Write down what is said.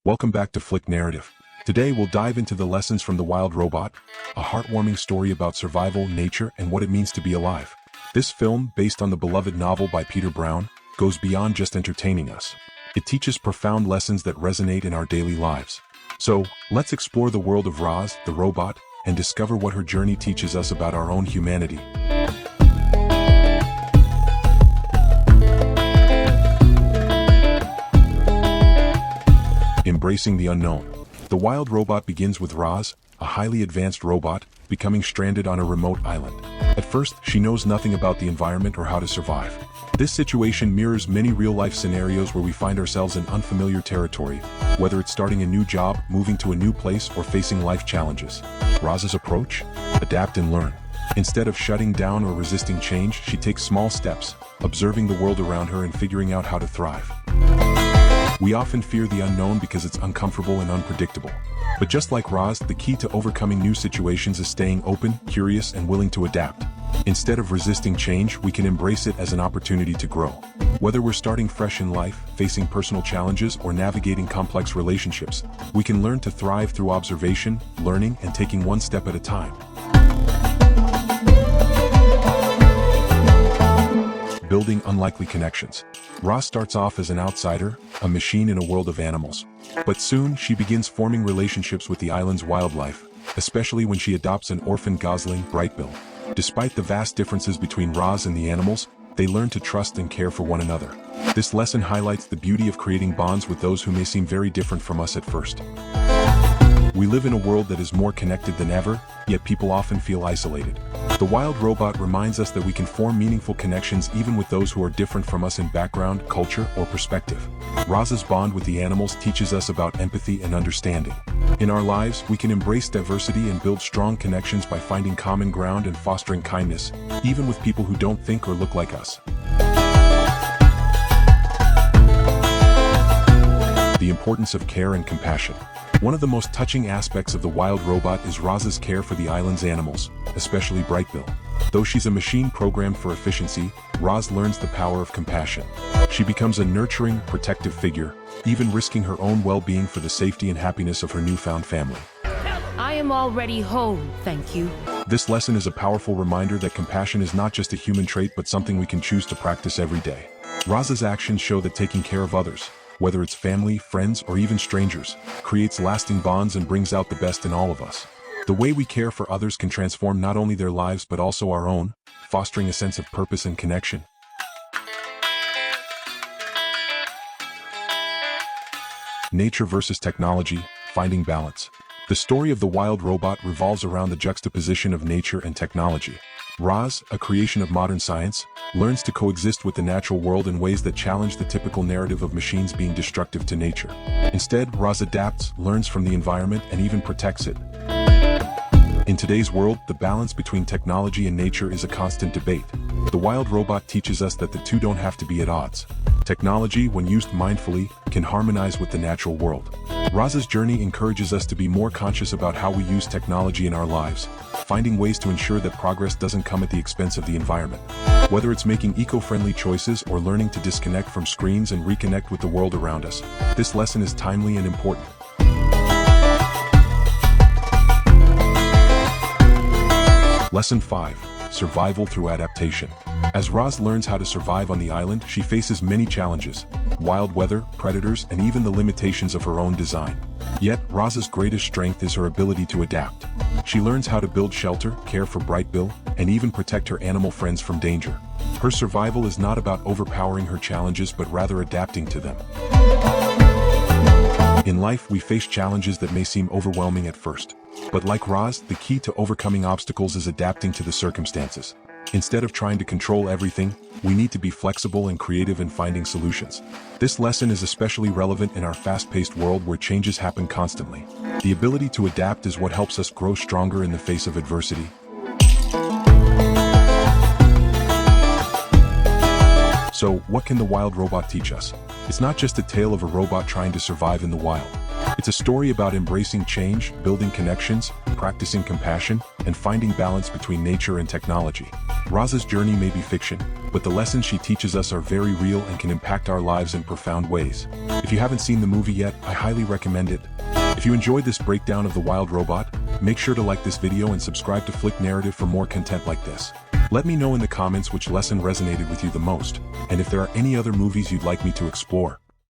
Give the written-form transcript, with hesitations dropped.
Welcome back to Flick Narrative. Today we'll dive into the lessons from The Wild Robot, a heartwarming story about survival, nature, and what it means to be alive. This film, based on the beloved novel by Peter Brown, goes beyond just entertaining us. It teaches profound lessons that resonate in our daily lives. So, let's explore the world of Roz, the robot, and discover what her journey teaches us about our own humanity. Embracing the unknown. The Wild Robot begins with Roz, a highly advanced robot, becoming stranded on a remote island. At first, she knows nothing about the environment or how to survive. This situation mirrors many real-life scenarios where we find ourselves in unfamiliar territory, whether it's starting a new job, moving to a new place, or facing life challenges. Roz's approach? Adapt and learn. Instead of shutting down or resisting change, she takes small steps, observing the world around her and figuring out how to thrive. We often fear the unknown because it's uncomfortable and unpredictable. But just like Roz, the key to overcoming new situations is staying open, curious, and willing to adapt. Instead of resisting change, we can embrace it as an opportunity to grow. Whether we're starting fresh in life, facing personal challenges, or navigating complex relationships, we can learn to thrive through observation, learning, and taking one step at a time. Building unlikely connections. Roz starts off as an outsider, a machine in a world of animals. But soon, she begins forming relationships with the island's wildlife, especially when she adopts an orphan gosling, Brightbill. Despite the vast differences between Roz and the animals, they learn to trust and care for one another. This lesson highlights the beauty of creating bonds with those who may seem very different from us at first. We live in a world that is more connected than ever, yet people often feel isolated. The Wild Robot reminds us that we can form meaningful connections even with those who are different from us in background, culture, or perspective. Roz's bond with the animals teaches us about empathy and understanding. In our lives, we can embrace diversity and build strong connections by finding common ground and fostering kindness, even with people who don't think or look like us. The importance of care and compassion. One of the most touching aspects of The Wild Robot is Roz's care for the island's animals, especially Brightbill. Though she's a machine programmed for efficiency, Roz learns the power of compassion. She becomes a nurturing, protective figure, even risking her own well-being for the safety and happiness of her newfound family. I am already home, thank you. This lesson is a powerful reminder that compassion is not just a human trait but something we can choose to practice every day. Roz's actions show that taking care of others, whether it's family, friends, or even strangers, creates lasting bonds and brings out the best in all of us. The way we care for others can transform not only their lives but also our own, fostering a sense of purpose and connection. Nature versus technology, finding balance. The story of The Wild Robot revolves around the juxtaposition of nature and technology. Roz, a creation of modern science, learns to coexist with the natural world in ways that challenge the typical narrative of machines being destructive to nature. Instead, Roz adapts, learns from the environment, and even protects it. In today's world, the balance between technology and nature is a constant debate. The Wild Robot teaches us that the two don't have to be at odds. Technology, when used mindfully, can harmonize with the natural world. Roz's journey encourages us to be more conscious about how we use technology in our lives, finding ways to ensure that progress doesn't come at the expense of the environment. Whether it's making eco-friendly choices or learning to disconnect from screens and reconnect with the world around us, this lesson is timely and important. Lesson 5. Survival through adaptation. As Roz learns how to survive on the island, she faces many challenges: wild weather, predators, and even the limitations of her own design. Yet, Roz's greatest strength is her ability to adapt. She learns how to build shelter, care for Brightbill, and even protect her animal friends from danger. Her survival is not about overpowering her challenges but rather adapting to them. In life, we face challenges that may seem overwhelming at first. But like Roz, the key to overcoming obstacles is adapting to the circumstances. Instead of trying to control everything, we need to be flexible and creative in finding solutions. This lesson is especially relevant in our fast-paced world where changes happen constantly. The ability to adapt is what helps us grow stronger in the face of adversity. So, what can The Wild Robot teach us? It's not just a tale of a robot trying to survive in the wild. It's a story about embracing change, building connections, practicing compassion, and finding balance between nature and technology. Roz's journey may be fiction, but the lessons she teaches us are very real and can impact our lives in profound ways. If you haven't seen the movie yet, I highly recommend it. If you enjoyed this breakdown of The Wild Robot, make sure to like this video and subscribe to Flick Narrative for more content like this. Let me know in the comments which lesson resonated with you the most, and if there are any other movies you'd like me to explore.